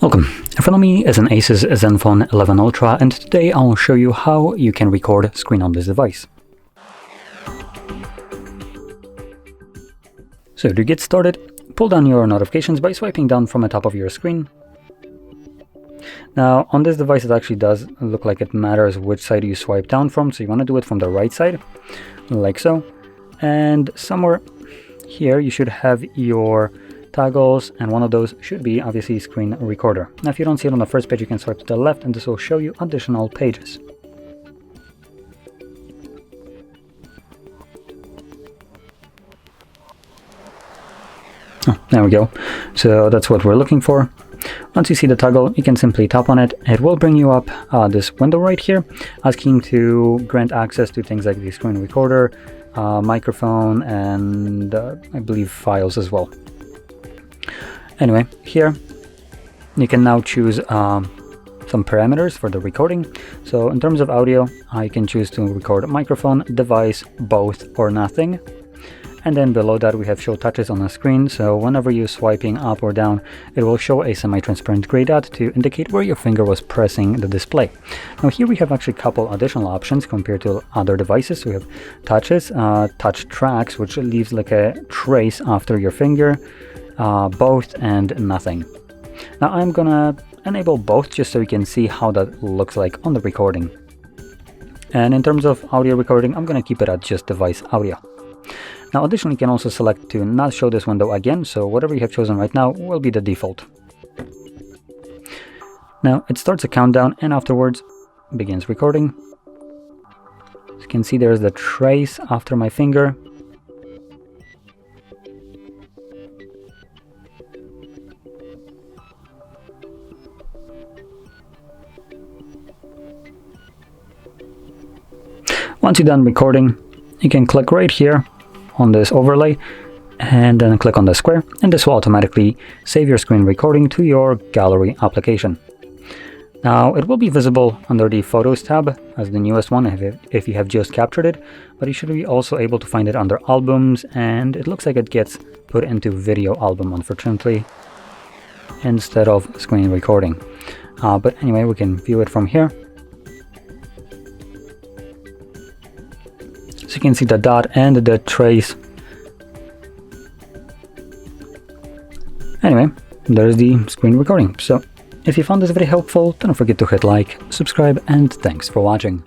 Welcome. In front of me is an ASUS Zenfone 11 Ultra, and today I'll show you how you can record screen on this device. So to get started, pull down your notifications by swiping down from the top of your screen. Now on this device it actually does look like it matters which side you swipe down from, so you want to do it from the right side, like so. And somewhere here you should have your toggles, and one of those should be obviously screen recorder. Now if you don't see it on the first page, you can swipe to the left and this will show you additional pages. Oh, there we go. So that's what we're looking for. Once you see the toggle, you can simply tap on it. It will bring you up this window right here, asking to grant access to things like the screen recorder, microphone, and I believe files as well. Anyway, here you can now choose some parameters for the recording. So in terms of audio, I can choose to record microphone, device, both, or nothing. And then below that we have show touches on the screen, so whenever you're swiping up or down, it will show a semi-transparent gray dot to indicate where your finger was pressing the display. Now here we have actually a couple additional options compared to other devices. We have touches, touch tracks, which leaves like a trace after your finger, both, and nothing. Now I'm gonna enable both just so you can see how that looks like on the recording. And in terms of audio recording, I'm gonna keep it at just device audio. Now additionally, you can also select to not show this window again, so whatever you have chosen right now will be the default. Now it starts a countdown and afterwards begins recording. As you can see, there's the trace after my finger. Once you're done recording, you can click right here on this overlay and then click on the square, and this will automatically save your screen recording to your gallery application. Now it will be visible under the Photos tab as the newest one if you have just captured it, but you should be also able to find it under Albums, and it looks like it gets put into Video album, unfortunately, instead of screen recording. But anyway, we can view it from here. So you can see the dot and the trace. Anyway, there's the screen recording. So if you found this video helpful, don't forget to hit like, subscribe, and thanks for watching.